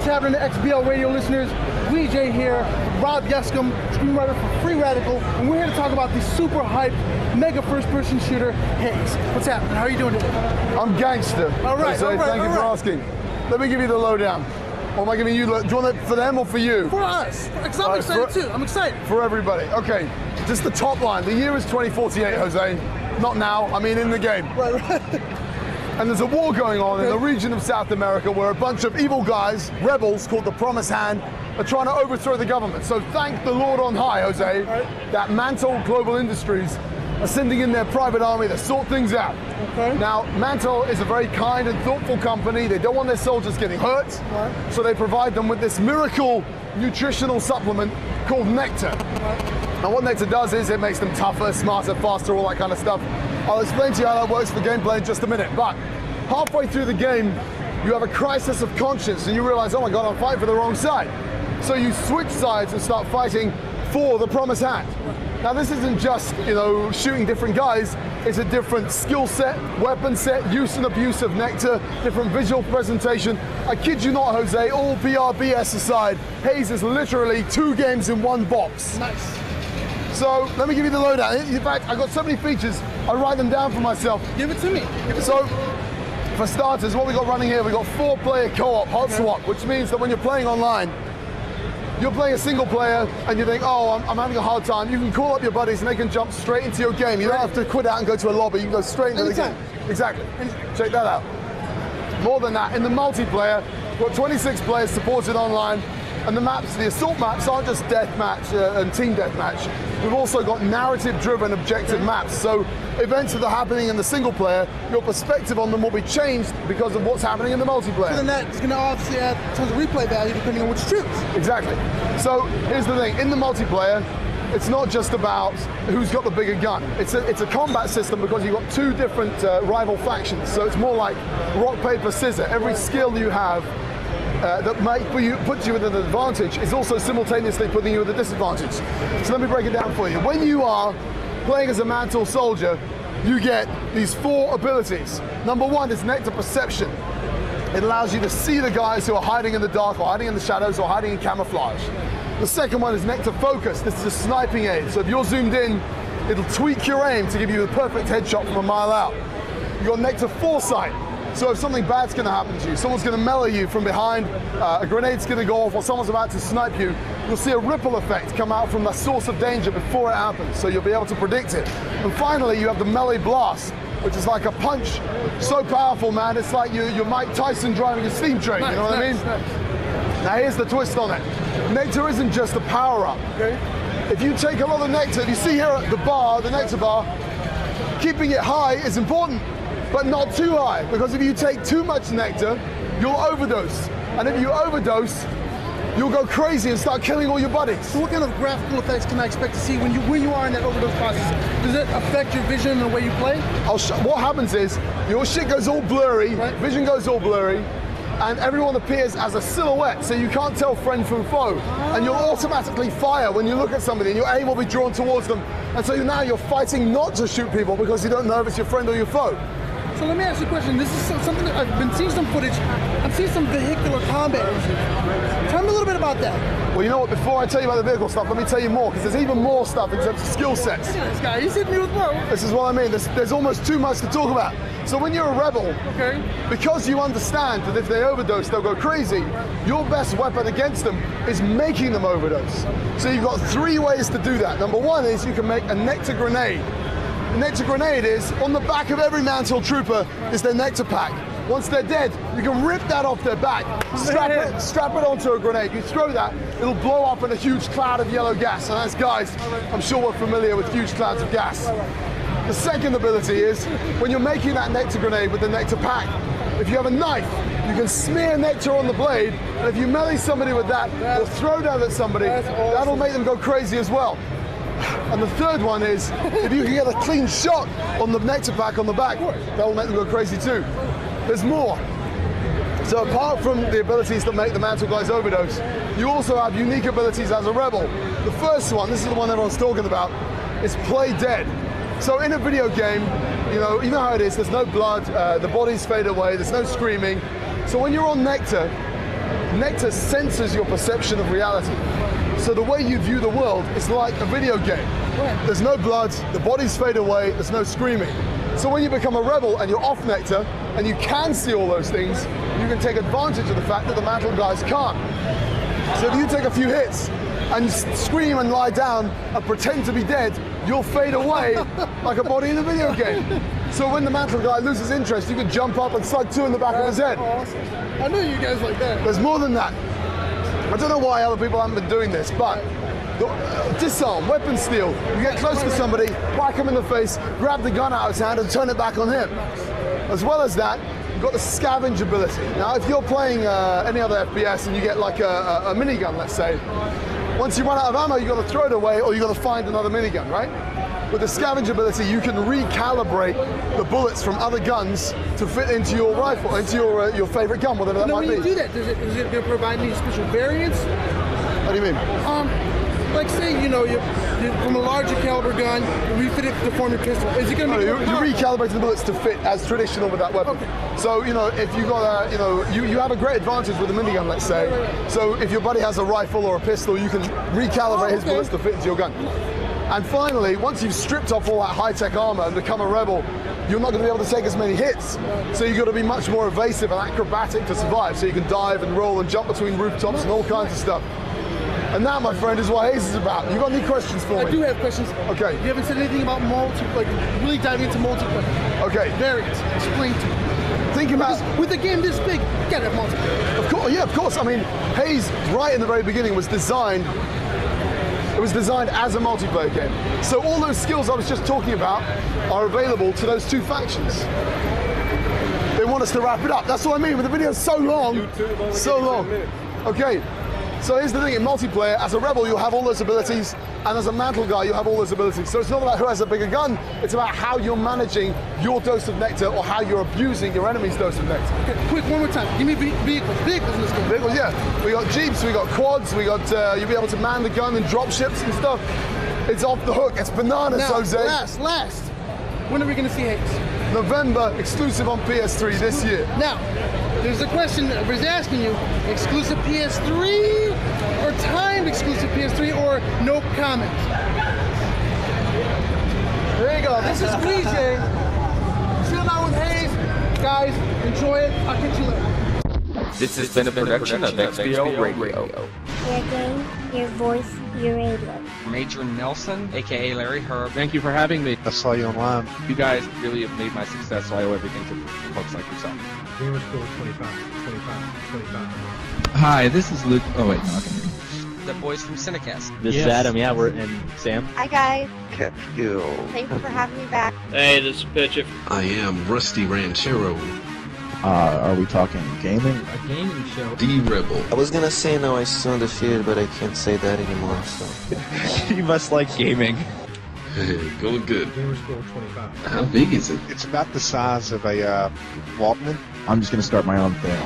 happening to XBL radio listeners? Gui J here, Rob Yescombe, screenwriter for Free Radical, and we're here to talk about the super hyped mega first-person shooter, Haze. What's happening? How are you doing today? I'm gangster. All right, Thank you for asking. Let me give you the lowdown. Or am I giving you? Do you want it for them or for you? For us. Because I'm excited too. I'm excited. For everybody. Okay. Just the top line. The year is 2048, Jose. Not now. I mean in the game. Right. And there's a war going on in the region of South America where a bunch of evil guys, rebels called the Promised Hand, are trying to overthrow the government. So thank the Lord on high, Jose, that Mantle Global Industries are sending in their private army to sort things out. Okay. Now, Mantle is a very kind and thoughtful company. They don't want their soldiers getting hurt, so they provide them with this miracle nutritional supplement called Nectar. And what Nectar does is it makes them tougher, smarter, faster, all that kind of stuff. I'll explain to you how that works for gameplay in just a minute. But halfway through the game, you have a crisis of conscience and you realize, oh my God, I'm fighting for the wrong side. So you switch sides and start fighting for the Promised Hand. Now this isn't just, shooting different guys, it's a different skill set, weapon set, use and abuse of Nectar, different visual presentation. I kid you not, Jose, all BRBS aside, Haze is literally 2 games in 1 box. Nice. So let me give you the lowdown. In fact, I've got so many features, I write them down for myself. Give it to me. For starters, what we got running here, we got 4-player co-op hot swap, which means that when you're playing online, you're playing a single player and you think, oh, I'm having a hard time. You can call up your buddies and they can jump straight into your game. You don't have to quit out and go to a lobby. You can go straight into the game. Exactly. Check that out. More than that, in the multiplayer, we've got 26 players supported online. And the maps, the assault maps, aren't just deathmatch and team deathmatch. We've also got narrative-driven objective maps. So events that are happening in the single player, your perspective on them will be changed because of what's happening in the multiplayer. So then that's going to obviously add tons of replay value depending on which you choose. Exactly. So here's the thing, in the multiplayer, it's not just about who's got the bigger gun. It's a combat system because you've got 2 different rival factions. So it's more like rock, paper, scissors. Every skill you have that might put you at an advantage is also simultaneously putting you at a disadvantage. So let me break it down for you. When you are playing as a Mantle soldier, you get these 4 abilities. Number 1 is Nectar Perception. It allows you to see the guys who are hiding in the dark or hiding in the shadows or hiding in camouflage. The second one is Nectar Focus. This is a sniping aid. So if you're zoomed in, it'll tweak your aim to give you the perfect headshot from a mile out. You got Nectar Foresight. So if something bad's going to happen to you, someone's going to melee you from behind, a grenade's going to go off, or someone's about to snipe you, you'll see a ripple effect come out from the source of danger before it happens, so you'll be able to predict it. And finally, you have the melee blast, which is like a punch so powerful, man, it's like you're Mike Tyson driving a steam train, you know what I mean? Now here's the twist on it. Nectar isn't just a power-up. Okay? If you take a lot of Nectar, if you see here at the bar, the Nectar bar, keeping it high is important. But not too high, because if you take too much Nectar, you'll overdose. And if you overdose, you'll go crazy and start killing all your buddies. So what kind of graphical effects can I expect to see when you are in that overdose process? Does it affect your vision and the way you play? What happens is, your shit goes all blurry, vision goes all blurry, and everyone appears as a silhouette, so you can't tell friend from foe. And you'll automatically fire when you look at somebody, and your aim will be drawn towards them. And so now you're fighting not to shoot people because you don't know if it's your friend or your foe. So let me ask you a question. This is something that I've been seeing some footage. I've seen some vehicular combat. Tell me a little bit about that. Well, you know what? Before I tell you about the vehicle stuff, let me tell you more, because there's even more stuff in terms of skill sets. This guy, he's hitting me with more. This is what I mean. There's almost too much to talk about. So when you're a rebel, because you understand that if they overdose, they'll go crazy, your best weapon against them is making them overdose. So you've got 3 ways to do that. Number 1 is you can make a Nectar grenade. The Nectar grenade is, on the back of every Mantle trooper is their Nectar pack. Once they're dead, you can rip that off their back, strap it onto a grenade. You throw that, it'll blow up in a huge cloud of yellow gas. And as guys, I'm sure we're familiar with huge clouds of gas. The second ability is, when you're making that Nectar grenade with the Nectar pack, if you have a knife, you can smear Nectar on the blade, and if you melee somebody with that, or throw that at somebody, that'll make them go crazy as well. And the third one is, if you can get a clean shot on the Nectar pack on the back, that will make them go crazy too. There's more. So apart from the abilities that make the Mantle guys overdose, you also have unique abilities as a rebel. The first one, this is the one everyone's talking about, is play dead. So in a video game, you know how it is, there's no blood, the bodies fade away, there's no screaming. So when you're on Nectar, Nectar censors your perception of reality. So the way you view the world is like a video game. There's no blood, the bodies fade away, there's no screaming. So when you become a rebel and you're off Nectar, and you can see all those things, you can take advantage of the fact that the Mantle guys can't. So if you take a few hits and scream and lie down and pretend to be dead, you'll fade away like a body in a video game. So when the Mantle guy loses interest, you can jump up and slug two in the back of his head. Awesome. I knew you guys like that. There's more than that. I don't know why other people haven't been doing this, but disarm, weapon steal. You get close to somebody, whack him in the face, grab the gun out of his hand and turn it back on him. As well as that, you've got the scavenge ability. Now, if you're playing any other FPS and you get like a minigun, let's say, once you run out of ammo, you've got to throw it away or you've got to find another minigun, right? With the scavenge ability, you can recalibrate the bullets from other guns to fit into your rifle, into your favorite gun, whatever that might be. When you do that, is it going to provide any special variants? What do you mean? Like say, you know, you're from a larger caliber gun, you refit it to form your pistol. Is it going to be? You recalibrate the bullets to fit as traditional with that weapon. Okay. So you know, if you got you have a great advantage with a minigun, let's say. Right. So if your buddy has a rifle or a pistol, you can recalibrate his bullets to fit into your gun. And finally, once you've stripped off all that high-tech armor and become a rebel, you're not going to be able to take as many hits. So you've got to be much more evasive and acrobatic to survive. So you can dive and roll and jump between rooftops and all kinds of stuff. And that, my friend, is what Haze is about. You got any questions for me? I do have questions. Okay. You haven't said anything about really diving into multiplayer. Okay. Variants. Explain to me. Think about with a game this big, you gotta have multiplayer. Of course, yeah, of course. I mean, Haze, right in the very beginning, was designed. It was designed as a multiplayer game. So all those skills I was just talking about are available to those two factions. They want us to wrap it up. That's what I mean. But the video's so long, so long. Okay. So here's the thing, in multiplayer, as a rebel you'll have all those abilities, and as a Mantle guy you'll have all those abilities. So it's not about who has a bigger gun, it's about how you're managing your dose of nectar or how you're abusing your enemy's dose of nectar. Okay, quick, one more time. Give me vehicles in this game. Vehicles, yeah. We got jeeps, we got quads, we got, you'll be able to man the gun and drop ships and stuff. It's off the hook, it's bananas, Now, Jose. last. When are we gonna see Haze? November, exclusive on PS3 this year. Now, there's a question I was asking you, exclusive PS3 or timed exclusive PS3 or no comment? There you go. This is Gui J. Chilling out with Haze. Guys, enjoy it. I'll catch you later. This has been a production of XBO Radio. Your game, your voice, your radio. Major Nelson, aka Larry Herb. Thank you for having me. I saw you online. You guys really have made my success, so I owe everything to folks like yourself. Gamer School 25. Hi, this is Luke. Oh wait, no, I can hear you. The boys from Cinecast. This is Adam, yeah, and Sam. Hi guys, Capsule. thank you for having me back. Hey, this is Pitcher. I am Rusty Ranchero. Are we talking gaming? A gaming show. D-Rebel. I was gonna say no, I still undefeated, but I can't say that anymore, so. You must like gaming. Going good. Gamer School 25. How big is it? It's about the size of a Walkman. I'm just gonna start my own thing.